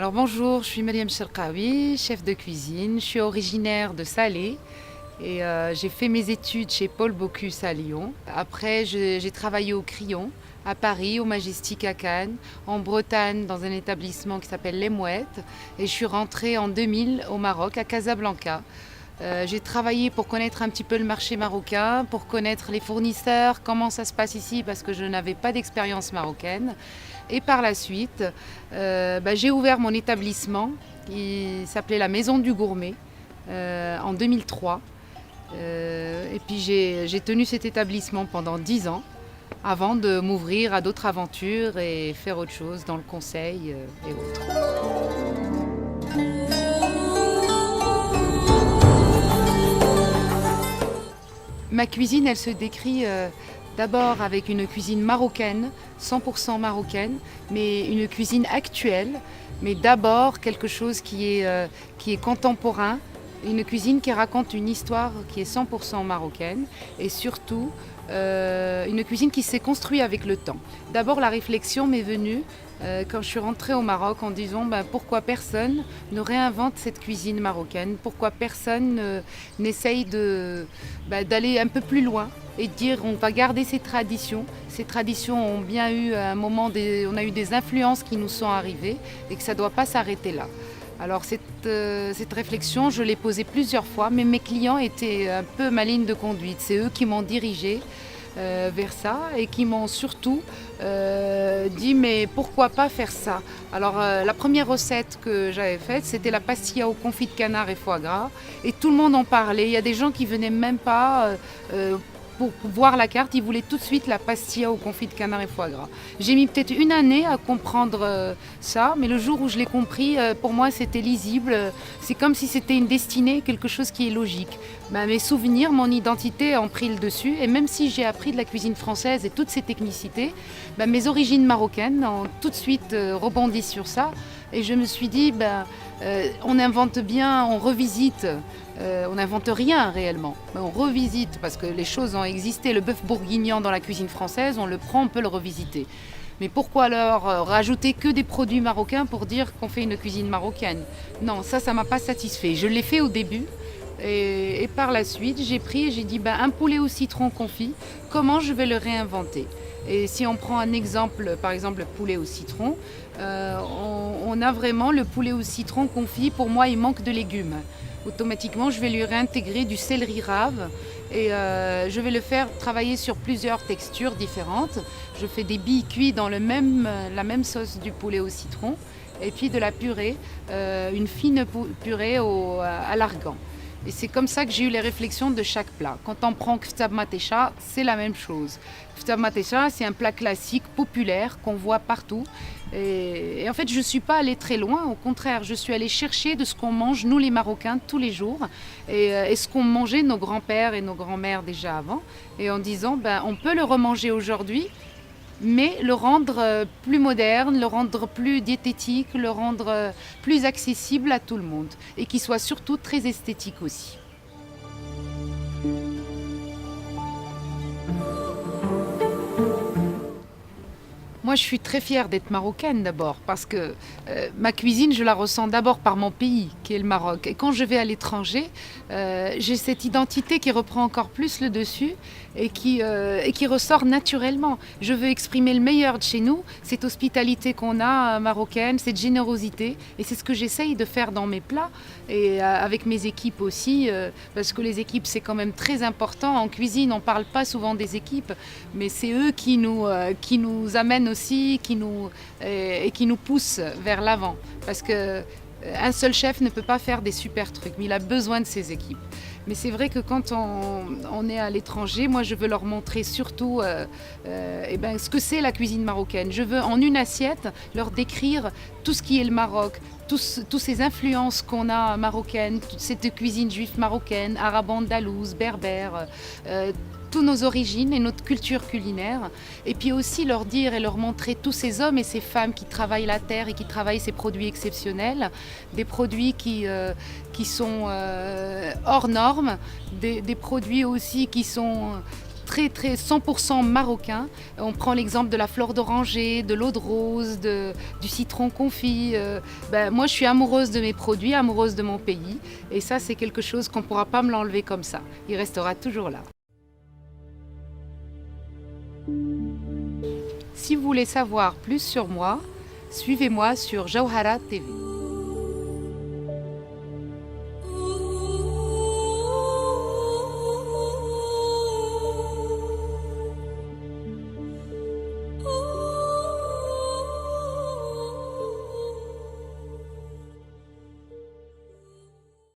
Alors bonjour, je suis Mariam Cherkaoui, chef de cuisine. Je suis originaire de Salé et j'ai fait mes études chez Paul Bocuse à Lyon. Après, j'ai travaillé au Crillon, à Paris, au Majestic à Cannes, en Bretagne dans un établissement qui s'appelle Les Mouettes et je suis rentrée en 2000 au Maroc, à Casablanca. J'ai travaillé pour connaître un petit peu le marché marocain, pour connaître les fournisseurs, comment ça se passe ici parce que je n'avais pas d'expérience marocaine. Et par la suite, j'ai ouvert mon établissement qui s'appelait la Maison du Gourmet en 2003. Et puis j'ai tenu cet établissement pendant 10 ans avant de m'ouvrir à d'autres aventures et faire autre chose dans le conseil et autres. Ma cuisine, elle se décrit d'abord avec une cuisine marocaine, 100% marocaine, mais une cuisine actuelle, mais d'abord quelque chose qui est contemporain, une cuisine qui raconte une histoire qui est 100% marocaine et surtout une cuisine qui s'est construite avec le temps. D'abord, la réflexion m'est venue quand je suis rentrée au Maroc en disant pourquoi personne ne réinvente cette cuisine marocaine, pourquoi personne n'essaye d'aller un peu plus loin et de dire on va garder ces traditions. Ces traditions ont bien eu à un moment, on a eu des influences qui nous sont arrivées et que ça ne doit pas s'arrêter là. Alors cette réflexion, je l'ai posée plusieurs fois, mais mes clients étaient un peu ma ligne de conduite. C'est eux qui m'ont dirigée vers ça et qui m'ont surtout dit mais pourquoi pas faire ça. Alors la première recette que j'avais faite, c'était la pastilla au confit de canard et foie gras et tout le monde en parlait. Il y a des gens qui venaient même pas pour voir la carte, ils voulaient tout de suite la pastilla au confit de canard et foie gras. J'ai mis peut-être une année à comprendre ça, mais le jour où je l'ai compris, pour moi c'était lisible. C'est comme si c'était une destinée, quelque chose qui est logique. Mes souvenirs, mon identité ont pris le dessus, et même si j'ai appris de la cuisine française et toutes ses technicités, mes origines marocaines ont tout de suite rebondi sur ça. Et je me suis dit, on invente bien, on revisite. On n'invente rien réellement, mais on revisite parce que les choses ont existé. Le bœuf bourguignon dans la cuisine française, on le prend, on peut le revisiter. Mais pourquoi alors rajouter que des produits marocains pour dire qu'on fait une cuisine marocaine? Non, ça ne m'a pas satisfait. Je l'ai fait au début et par la suite, j'ai pris et j'ai dit un poulet au citron confit, comment je vais le réinventer? Et si on prend un exemple, par exemple le poulet au citron, on a vraiment le poulet au citron confit. Pour moi, il manque de légumes. Automatiquement, je vais lui réintégrer du céleri rave et je vais le faire travailler sur plusieurs textures différentes. Je fais des billes cuites dans la même sauce du poulet au citron et puis de la purée, une fine purée à l'argan. Et c'est comme ça que j'ai eu les réflexions de chaque plat. Quand on prend kftab matécha, c'est la même chose. Kftab matécha, c'est un plat classique, populaire, qu'on voit partout. Et en fait, je ne suis pas allée très loin. Au contraire, je suis allée chercher de ce qu'on mange, nous les Marocains, tous les jours. Et ce qu'ont mangé nos grands-pères et nos grands-mères déjà avant. Et en disant, on peut le remanger aujourd'hui, mais le rendre plus moderne, le rendre plus diététique, le rendre plus accessible à tout le monde et qui soit surtout très esthétique aussi. Moi, je suis très fière d'être marocaine d'abord parce que ma cuisine, je la ressens d'abord par mon pays, qui est le Maroc. Et quand je vais à l'étranger, j'ai cette identité qui reprend encore plus le dessus et qui ressort naturellement. Je veux exprimer le meilleur de chez nous, cette hospitalité qu'on a marocaine, cette générosité. Et c'est ce que j'essaye de faire dans mes plats et avec mes équipes aussi, parce que les équipes, c'est quand même très important. En cuisine, on ne parle pas souvent des équipes, mais c'est eux qui nous amènent aussi, qui nous poussent vers l'avant. Parce que un seul chef ne peut pas faire des super trucs, mais il a besoin de ses équipes. Mais c'est vrai que quand on est à l'étranger, moi je veux leur montrer surtout ce que c'est la cuisine marocaine. Je veux en une assiette leur décrire tout ce qui est le Maroc, toutes ces influences qu'on a marocaines, toute cette cuisine juive marocaine, arabe-andalouse, berbère, toutes nos origines et notre culture culinaire. Et puis aussi leur dire et leur montrer tous ces hommes et ces femmes qui travaillent la terre et qui travaillent ces produits exceptionnels, des produits qui sont hors normes, des produits aussi qui sont très 100% marocain. On prend l'exemple de la fleur d'oranger, de l'eau de rose, du citron confit. Moi, je suis amoureuse de mes produits, amoureuse de mon pays. Et ça, c'est quelque chose qu'on ne pourra pas me l'enlever comme ça. Il restera toujours là. Si vous voulez savoir plus sur moi, suivez-moi sur Jawhara TV.